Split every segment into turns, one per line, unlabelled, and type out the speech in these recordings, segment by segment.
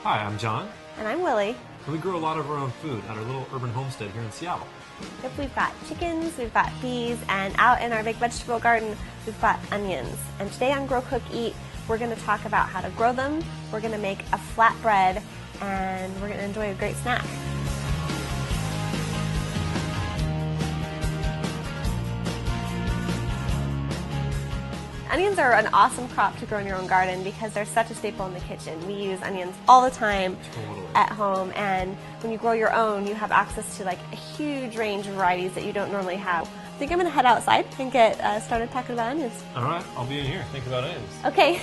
Hi, I'm John,
And I'm Willie.
and we grow a lot of our own food at our little urban homestead here in Seattle.
Yep, we've got chickens, we've got bees, and out in our big vegetable garden, we've got onions. And today on Grow, Cook, Eat, we're going to talk about how to grow them, we're going to make a flatbread, and we're going to enjoy a great snack. Onions are an awesome crop to grow in your own garden because they're such a staple in the kitchen. We use onions all the time at home, and when you grow your own, you have access to like a huge range of varieties that you don't normally have. I think I'm going to head outside and get started talking about onions.
All right, I'll be in here. Think about onions.
Okay.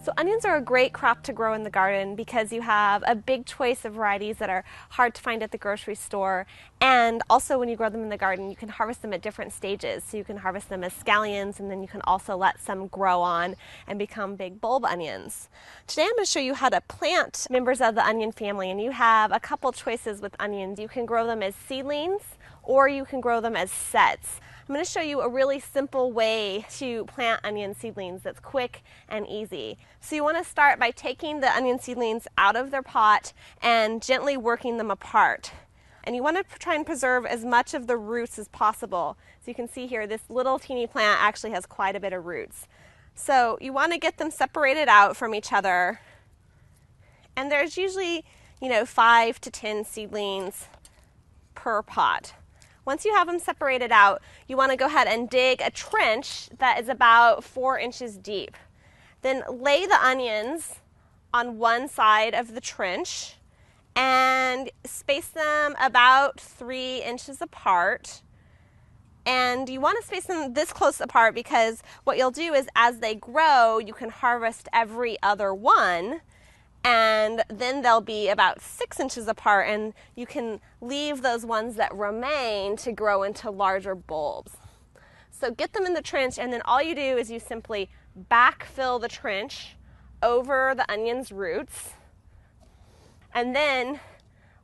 So onions are a great crop to grow in the garden because you have a big choice of varieties that are hard to find at the grocery store. And also when you grow them in the garden, you can harvest them at different stages. So you can harvest them as scallions, and then you can also let some grow on and become big bulb onions. Today I'm going to show you how to plant members of the onion family, and you have a couple choices with onions. You can grow them as seedlings or you can grow them as sets. I'm going to show you a really simple way to plant onion seedlings that's quick and easy. So you want to start by taking the onion seedlings out of their pot and gently working them apart. And you want to try and preserve as much of the roots as possible. So you can see here, this little teeny plant actually has quite a bit of roots. So you want to get them separated out from each other. And there's usually, 5 to 10 seedlings per pot. Once you have them separated out, you want to go ahead and dig a trench that is about 4 inches deep. Then lay the onions on one side of the trench and space them about 3 inches apart. And you want to space them this close apart because what you'll do is as they grow, you can harvest every other one. And then they'll be about 6 inches apart, and you can leave those ones that remain to grow into larger bulbs. So get them in the trench, and then all you do is you simply backfill the trench over the onion's roots, and then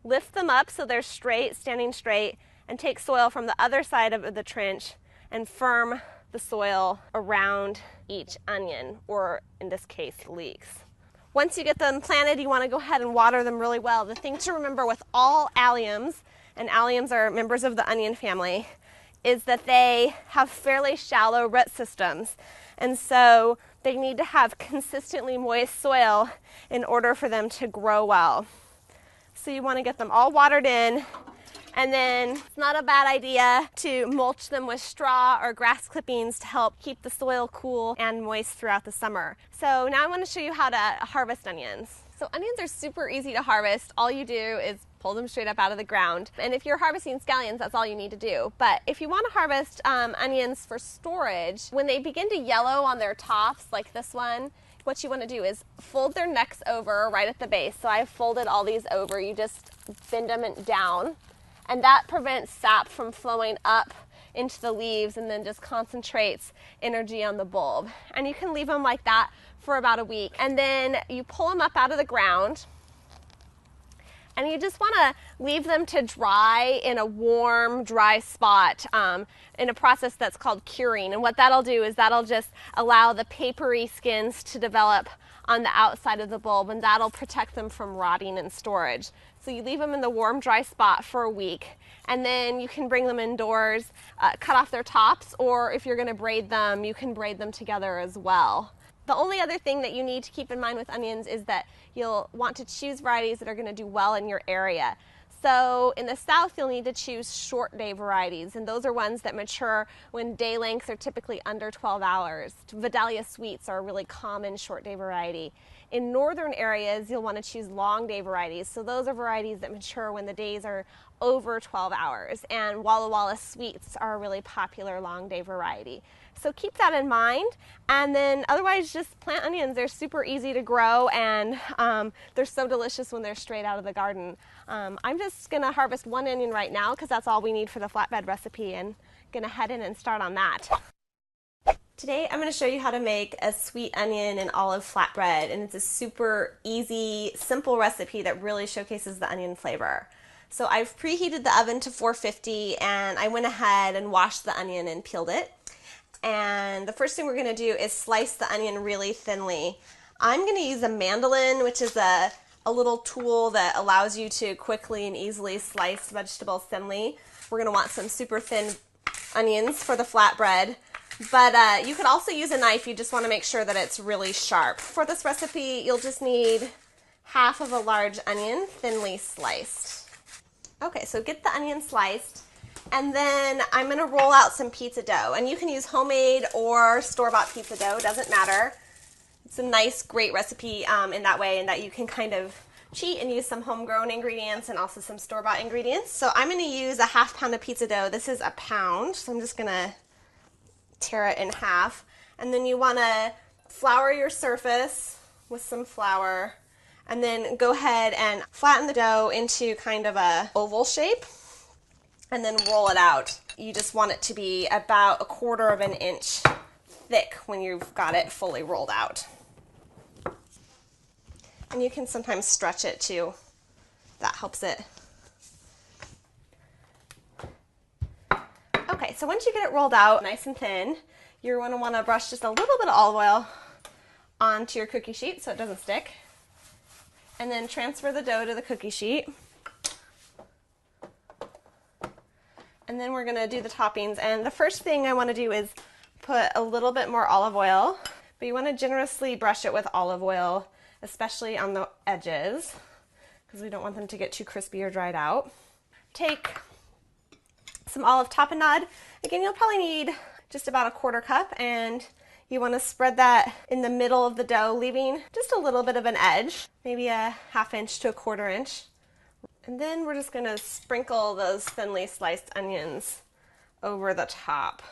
lift them up so they're straight, standing straight, and take soil from the other side of the trench and firm the soil around each onion, or in this case, leeks. Once you get them planted, you want to go ahead and water them really well. The thing to remember with all alliums, and alliums are members of the onion family, is that they have fairly shallow root systems. And so they need to have consistently moist soil in order for them to grow well. So you want to get them all watered in. And then it's not a bad idea to mulch them with straw or grass clippings to help keep the soil cool and moist throughout the summer. So now I want to show you how to harvest onions. So onions are super easy to harvest. All you do is pull them straight up out of the ground. And if you're harvesting scallions, that's all you need to do. But if you want to harvest onions for storage, when they begin to yellow on their tops, like this one, what you want to do is fold their necks over right at the base. So I've folded all these over. You just bend them down. And that prevents sap from flowing up into the leaves and then just concentrates energy on the bulb. And you can leave them like that for about a week. And then you pull them up out of the ground. And you just want to leave them to dry in a warm, dry spot in a process that's called curing. And what that'll do is that'll just allow the papery skins to develop on the outside of the bulb, and that'll protect them from rotting in storage. So you leave them in the warm, dry spot for a week, and then you can bring them indoors, cut off their tops, or if you're going to braid them, you can braid them together as well. The only other thing that you need to keep in mind with onions is that you'll want to choose varieties that are going to do well in your area. So in the south, you'll need to choose short day varieties, and those are ones that mature when day lengths are typically under 12 hours. Vidalia sweets are a really common short day variety. In northern areas, you'll want to choose long day varieties. So those are varieties that mature when the days are over 12 hours. And Walla Walla sweets are a really popular long day variety. So keep that in mind. And then otherwise, just plant onions. They're super easy to grow, and they're so delicious when they're straight out of the garden. I'm just going to harvest one onion right now because that's all we need for the flatbread recipe, and going to head in and start on that. Today I'm going to show you how to make a sweet onion and olive flatbread, and it's a super easy, simple recipe that really showcases the onion flavor. So I've preheated the oven to 450, and I went ahead and washed the onion and peeled it. And the first thing we're going to do is slice the onion really thinly. I'm going to use a mandolin, which is a little tool that allows you to quickly and easily slice vegetables thinly. We're going to want some super thin onions for the flatbread, but you could also use a knife. You just want to make sure that it's really sharp. For this recipe, you'll just need half of a large onion, thinly sliced. Okay, so get the onion sliced, and then I'm going to roll out some pizza dough, and you can use homemade or store-bought pizza dough, doesn't matter. It's a nice, great recipe in that way, and that you can kind of cheat and use some homegrown ingredients and also some store-bought ingredients. So I'm going to use a half pound of pizza dough. This is a pound, so I'm just going to tear it in half. And then you want to flour your surface with some flour, and then go ahead and flatten the dough into kind of a oval shape, and then roll it out. You just want it to be about 1/4 of an inch thick when you've got it fully rolled out. And you can sometimes stretch it too. That helps it. Okay, so once you get it rolled out nice and thin, you're going to want to brush just a little bit of olive oil onto your cookie sheet so it doesn't stick. And then transfer the dough to the cookie sheet. And then we're going to do the toppings. And the first thing I want to do is put a little bit more olive oil, but you want to generously brush it with olive oil, especially on the edges, because we don't want them to get too crispy or dried out. Take some olive tapenade. Again, you'll probably need just about 1/4 cup, and you want to spread that in the middle of the dough, leaving just a little bit of an edge, maybe a 1/2 inch to 1/4 inch. And then we're just going to sprinkle those thinly sliced onions over the top.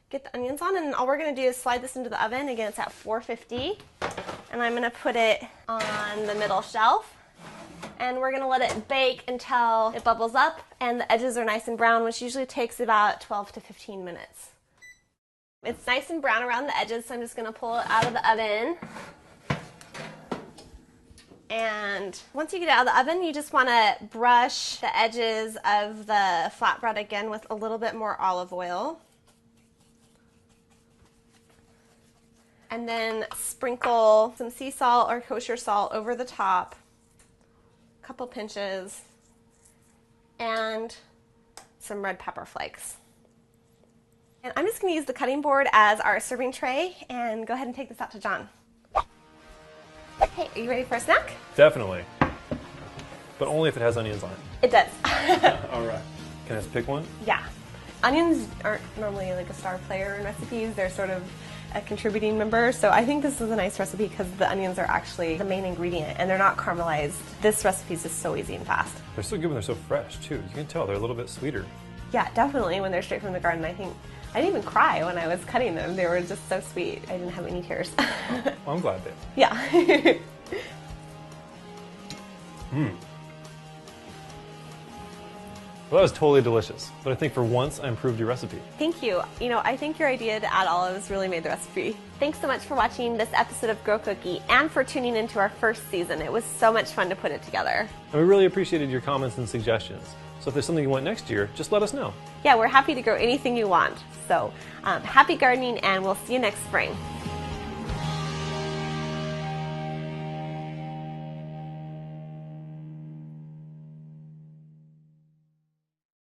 Get the onions on, and all we're going to do is slide this into the oven. Again, it's at 450, and I'm going to put it on the middle shelf, and we're going to let it bake until it bubbles up and the edges are nice and brown, which usually takes about 12 to 15 minutes. It's nice and brown around the edges, so I'm just going to pull it out of the oven. And once you get it out of the oven, you just want to brush the edges of the flatbread again with a little bit more olive oil. And then sprinkle some sea salt or kosher salt over the top, a couple pinches, and some red pepper flakes. And I'm just going to use the cutting board as our serving tray, and go ahead and take this out to John. Hey, are you ready for a snack?
Definitely. But only if it has onions on it.
It does.
All right. Can I just pick one?
Yeah. Onions aren't normally like a star player in recipes. They're sort of a contributing member. So I think this is a nice recipe because the onions are actually the main ingredient and they're not caramelized. This recipe is just so easy and fast.
They're so good when they're so fresh too. You can tell they're a little bit sweeter.
Yeah, definitely when they're straight from the garden. I think I didn't even cry when I was cutting them. They were just so sweet. I didn't have any tears.
Well, I'm glad they.
Yeah.
Well, that was totally delicious. But I think for once I improved your recipe.
Thank you. You know, I think your idea to add olives really made the recipe. Thanks so much for watching this episode of Grow Cookie and for tuning into our first season. It was so much fun to put it together.
And we really appreciated your comments and suggestions. So if there's something you want next year, just let us know.
Yeah, we're happy to grow anything you want. So happy gardening, and we'll see you next spring.